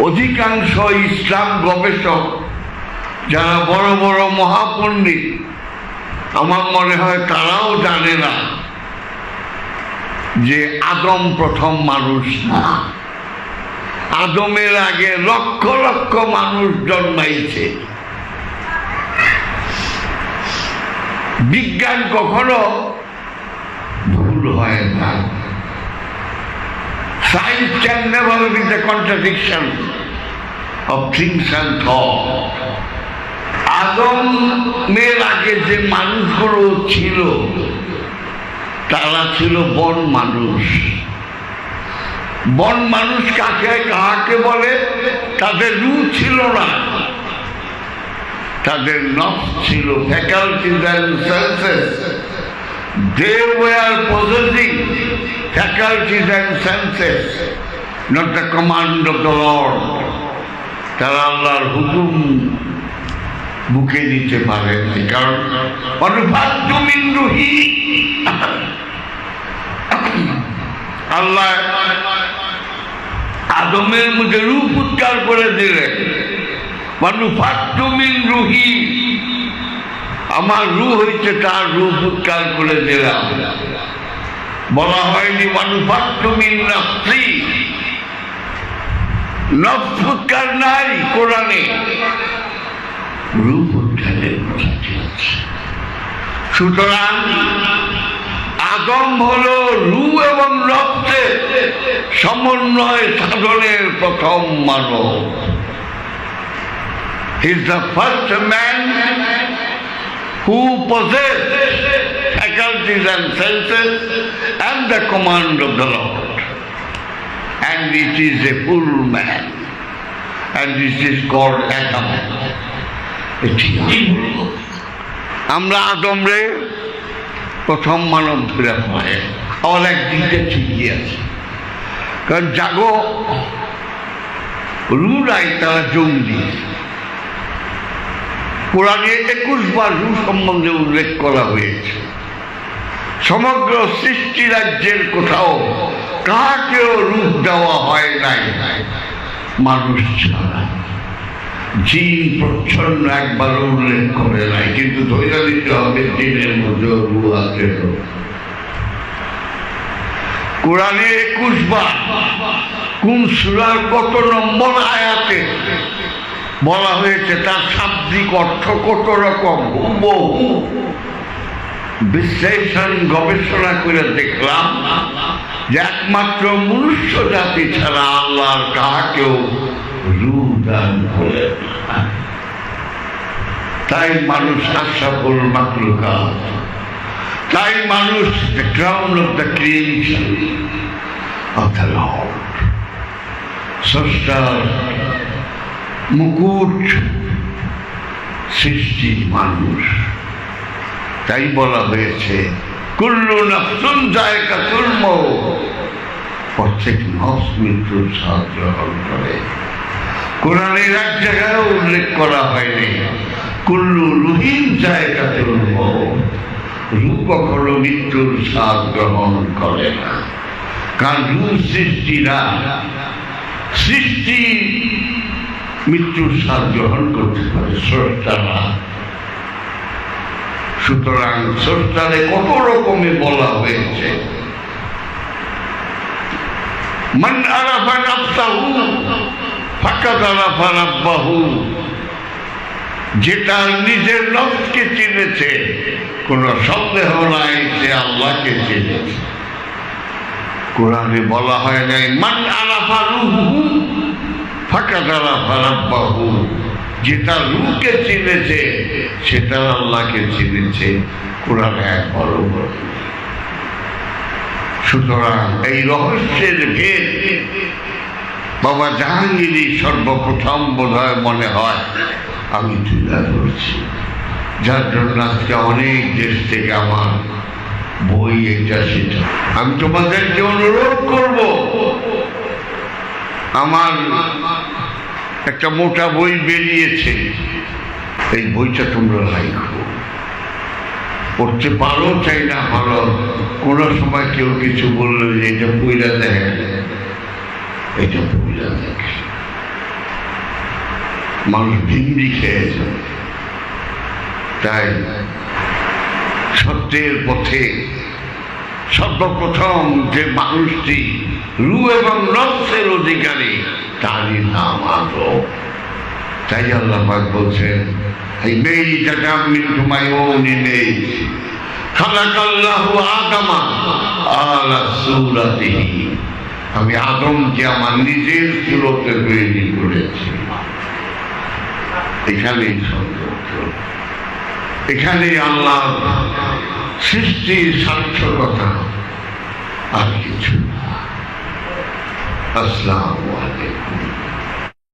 অধিকাংশ ইসলাম গবেষক যারা বড় বড় মহাপণ্ডিত, আমার মনে হয় তারাও জানে না যে আদম প্রথম মানুষ না। আদমের আগে লক্ষ লক্ষ মানুষ জন্মাইছে। বিজ্ঞান কখনো ভুল হয় না। Science can never be the contradiction of things and thought. আদমের আগে যে মানুষগুলো ছিল তারা ছিল বন মানুষ। বন মানুষ কাকে বলে? তাদের রূহ ছিল না, তাদের নফস ছিল, faculties and senses. They were possessing faculties and senses, not the command of the Lord. তারা আল্লাহর হুকুম বুকে নিতে পারে নাই, কারণ অনুবাদ্য মিন রুহি, আল্লাহ আদমের মধ্যে রূহ উৎকার করে দিলেন। অনুবাদ্য মিন রুহি, আমার রূহ হইতে তার রূহ উৎকার করে দিলাম। বলা হয়নি অনুবাদ্য মিন নফসি, নফস উৎকার নাই কোরআনে, রূহ উৎকারের কথা আছে। সুতরাং আদম হলো রূহ এবং নফসের সমন্বয় সাধনের প্রথম মানব। He is the first man who possessed faculties and senses and the command of the Lord, and it is a full man, and this is called Adam. আমরা আদমরে প্রথম মানব ধরে পাই, আর একদিকে ঠিকই আছে, কারণ জাগো রুরাই তারা জঙ্গি। কোরআনে 21 বার রূহ সম্বন্ধে উল্লেখ করা হয়েছে। সমগ্র সৃষ্টি রাজ্যের কোথাও কাকেও রূহ দেওয়া হয় নাই মানুষ ছাড়া। জিন প্রচ্ছন্ন একবার উল্লেখ করে নাই, কিন্তু ধৈর্য দিতে হবে জিনের মধ্যে রূহ আছে। কোরআনে 21 বার কোন সূরার কত নম্বর আয়াতে বলা হয়েছে তার শাব্দিক অর্থ কত রকম বহু বিশ্লেষণ গবেষণা করে দেখলাম যে একমাত্র মনুষ্য জাতি ছাড়া আল্লাহর কাহাকেও রূহ দান করে। তাই মানুষ আশরাফুল মাখলুকাত, তাই মানুষ the crown of the creation of the Lord, স্রষ্টার মুকুট সৃষ্টি মানুষ। তাই বলা হয়েছে কুল্লু নাফসুন যায়কাতুল মউত, প্রত্যেক নফস মৃত্যুর স্বাদ গ্রহণ করে। কোরআনের এক জায়গায় উল্লেখ করা হয়নি কুল্লু রুহিন যায়কাতুল মউত, রূহ কখনো মৃত্যুর স্বাদ গ্রহণ করে না, কারণ রূহ সৃষ্টি না, সৃষ্টি মৃত্যুর স্বাদ গ্রহণ করতে পারে স্রষ্টারা। সুতরাং স্রষ্টারে কত রকমে বলা হয়েছে। মান আরাফা নাফসাহু ফাকাদ আরাফা রাব্বাহু, যেটা নিজের নফসকে চিনেছে কোনো সন্দেহ নাই সে আল্লাহকে চিনেছে। কোরআনে বলা হয় নাই মান আরাফা রুহু ফাকাদ আরাফা রাব্বাহু, যেটা রূহকে চিনেছে সেটা আল্লাহকে চিনেছে। কোরআনে একবার বলে। সুতরাং এই রহস্যের ভেদ বাবা জাহাঙ্গীরই সর্বপ্রথম বোধহয় মনে হয় আমি তুলে ধরছি, যার জন্য আজকে অনেক দেশ থেকে আমার বই এটা সেটা। আমি তোমাদেরকে অনুরোধ করব, আমার একটা মোটা বই বেরিয়েছে, এই বইটা তোমরা লাইখো, পড়তে পারো চাই না পারো। কোনো সময় কেউ কিছু বললো যে এটা পইরা দেখে, এটা পইরা দেখে, মানুষ ভিন্ডি খেয়েছে। তাই সত্যের পথে সর্বপ্রথম যে মানুষটি রূহ এবং নফসের অধিকারী তারই নাম আদম। তাই আল্লাহ পাক বলছেন এই মেইতাটা মিনহু মাইউনি নেই খালাকাল্লাহু আদামা আলা সূরাতিহি, আমি আদমকে আমার নিজের সুরতে তৈরি করেছি। এখানেই সৌন্দর্য, এখানেই আল্লাহ সৃষ্টির সার্থকতা, আর কিছু না। আসসালামু আলাইকুম।